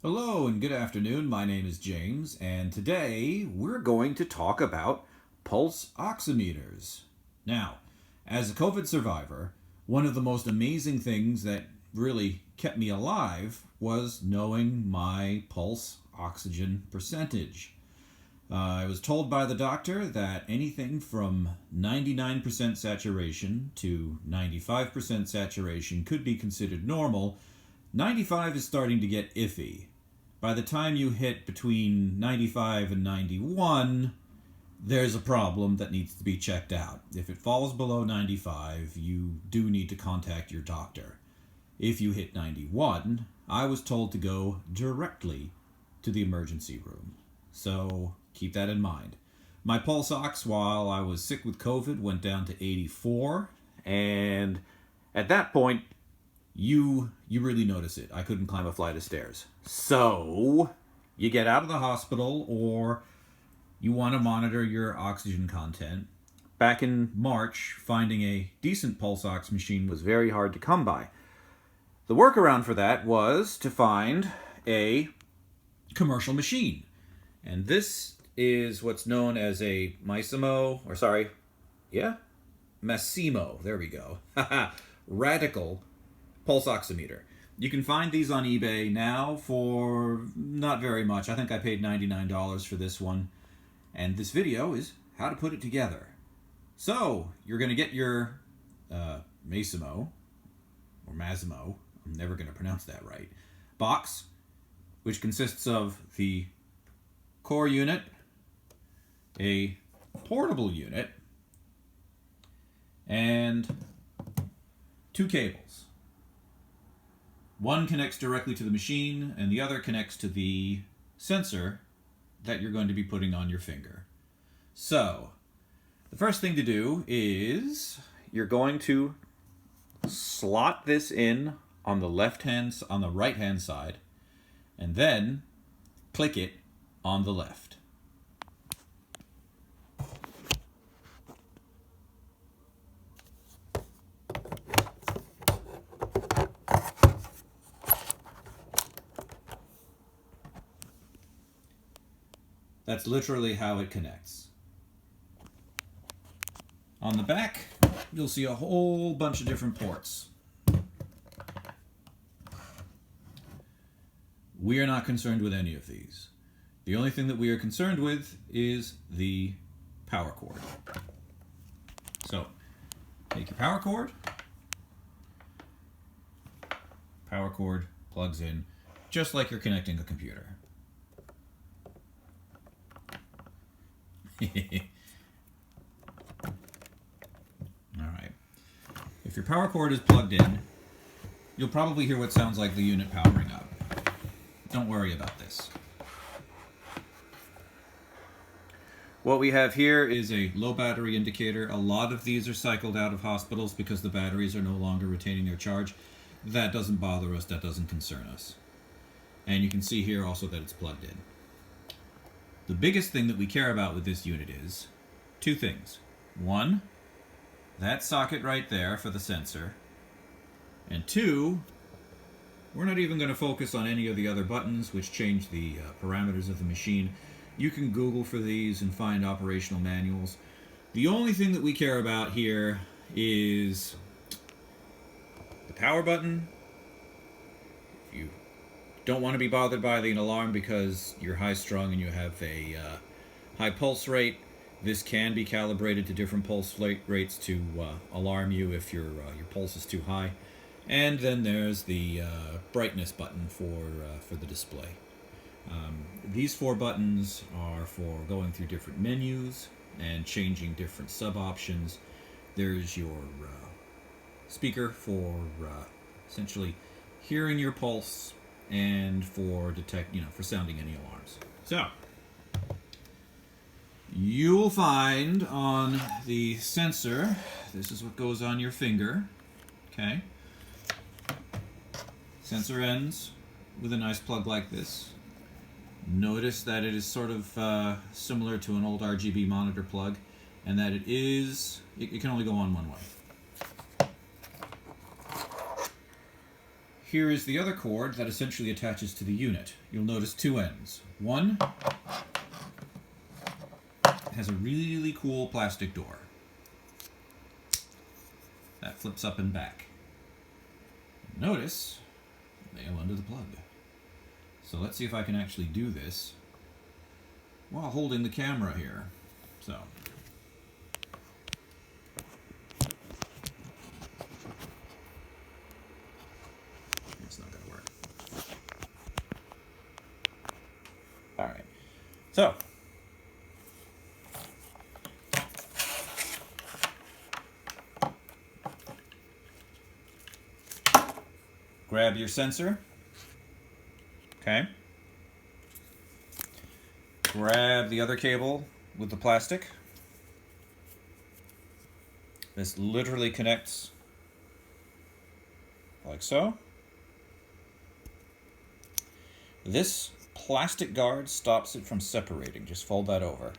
Hello and good afternoon. My name is James, and today we're going to talk about pulse oximeters. Now, as a COVID survivor, one of the most amazing things that really kept me alive was knowing my pulse oxygen percentage. I was told by the doctor that anything from 99% saturation to 95% saturation could be considered normal. 95 is starting to get iffy. By the time you hit between 95 and 91, there's a problem that needs to be checked out. If it falls below 95, you do need to contact your doctor. If you hit 91, I was told to go directly to the emergency room. So keep that in mind. My pulse ox while I was sick with COVID went down to 84, and at that point, you really notice it. I couldn't climb a flight of stairs. So you get out of the hospital or you want to monitor your oxygen content. Back in March, finding a decent pulse ox machine was very hard to come by. The workaround for that was to find a commercial machine. And this is what's known as a Masimo, there we go. Radical pulse oximeter. You can find these on eBay now for not very much. I think I paid $99 for this one. And this video is how to put it together. So, you're going to get your Masimo, or Masimo, I'm never going to pronounce that right, box, which consists of the core unit, a portable unit, and two cables. One connects directly to the machine, and the other connects to the sensor that you're going to be putting on your finger. So, the first thing to do is you're going to slot this in on the right-hand side, and then click it on the left. That's literally how it connects. On the back, you'll see a whole bunch of different ports. We are not concerned with any of these. The only thing that we are concerned with is the power cord. So, take your power cord plugs in, just like you're connecting a computer. Alright. If your power cord is plugged in, you'll probably hear what sounds like the unit powering up. Don't worry about this. What we have here is a low battery indicator. A lot of these are cycled out of hospitals because the batteries are no longer retaining their charge. That doesn't bother us, that doesn't concern us. And you can see here also that it's plugged in. The biggest thing that we care about with this unit is two things. One, that socket right there for the sensor. And two, we're not even going to focus on any of the other buttons which change the parameters of the machine. You can Google for these and find operational manuals. The only thing that we care about here is the power button. If you don't want to be bothered by the alarm because you're high-strung and you have a high pulse rate, this can be calibrated to different pulse rates to alarm you if your pulse is too high. And then there's the brightness button for the display. These four buttons are for going through different menus and changing different sub-options. There's your speaker for essentially hearing your pulse and for for sounding any alarms. So, you'll find on the sensor, this is what goes on your finger, okay? Sensor ends with a nice plug like this. Notice that it is sort of similar to an old RGB monitor plug, and that it can only go on one way. here is the other cord that essentially attaches to the unit. You'll notice two ends. One has a really cool plastic door that flips up and back. Notice the nail under the plug. So let's see if I can actually do this while holding the camera here. So it's not going to work. All right. So grab your sensor. Okay. Grab the other cable with the plastic. This literally connects like so. This plastic guard stops it from separating. Just fold that over.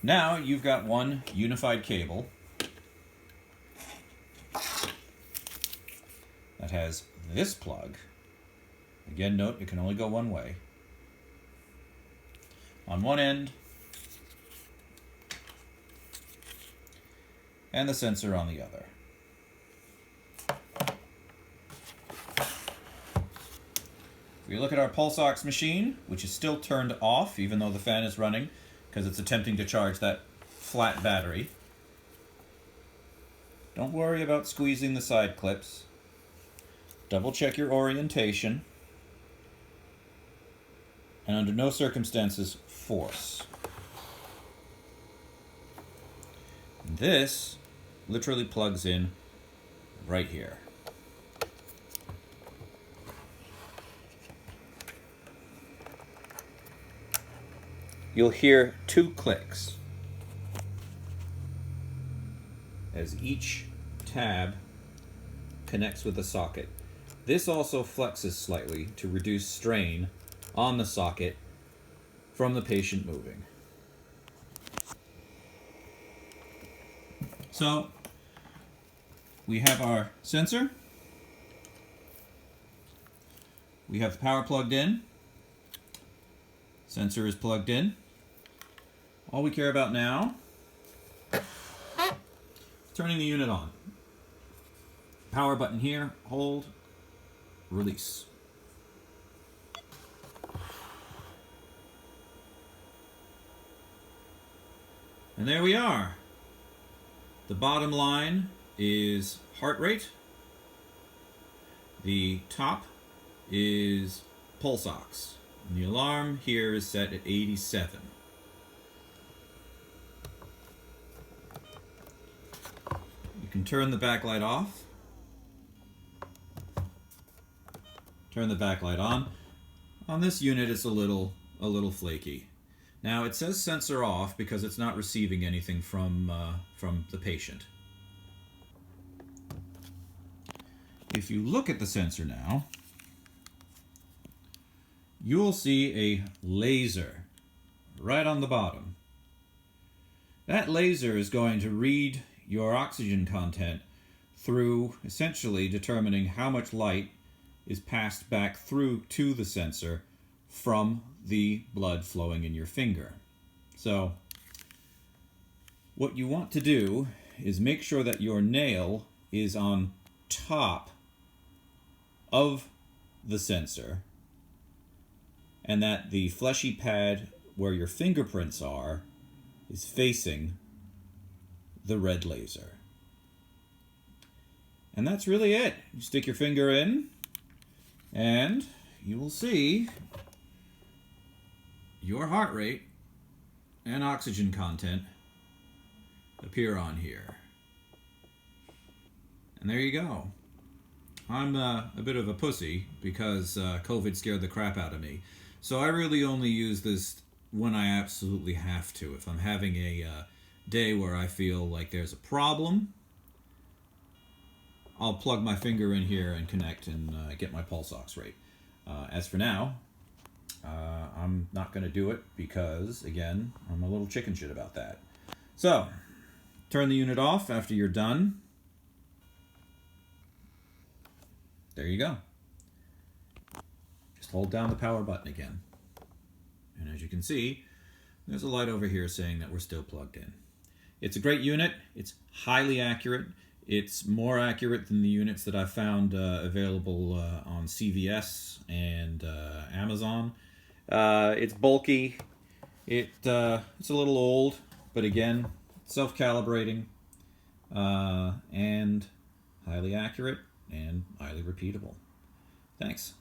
Now you've got one unified cable that has this plug. Again, note it can only go one way. On one end, and the sensor on the other. If you look at our pulse ox machine, which is still turned off even though the fan is running because it's attempting to charge that flat battery. Don't worry about squeezing the side clips. Double check your orientation. And under no circumstances, force. This literally plugs in right here. You'll hear two clicks as each tab connects with the socket. This also flexes slightly to reduce strain on the socket from the patient moving. So we have our sensor. We have the power plugged in. Sensor is plugged in. All we care about now is turning the unit on. Power button here, hold, release. And there we are. The bottom line is heart rate. The top is pulse ox. And the alarm here is set at 87. You can turn the backlight off. Turn the backlight on. On this unit it's a little flaky. Now it says sensor off because it's not receiving anything from the patient. If you look at the sensor now, you'll see a laser right on the bottom. That laser is going to read your oxygen content through essentially determining how much light is passed back through to the sensor from the blood flowing in your finger. So what you want to do is make sure that your nail is on top of the sensor and that the fleshy pad where your fingerprints are is facing the red laser. And that's really it. You stick your finger in and you will see your heart rate and oxygen content appear on here. And there you go. I'm a bit of a pussy because COVID scared the crap out of me. So I really only use this when I absolutely have to. If I'm having a day where I feel like there's a problem, I'll plug my finger in here and connect and get my pulse ox rate. As for now, I'm not going to do it because, again, I'm a little chicken shit about that. So, turn the unit off after you're done. there you go. Just hold down the power button again. And as you can see, there's a light over here saying that we're still plugged in. It's a great unit. It's highly accurate. It's more accurate than the units that I found available on CVS and Amazon. It's bulky. It's a little old, but again, self-calibrating and highly accurate and highly repeatable. Thanks.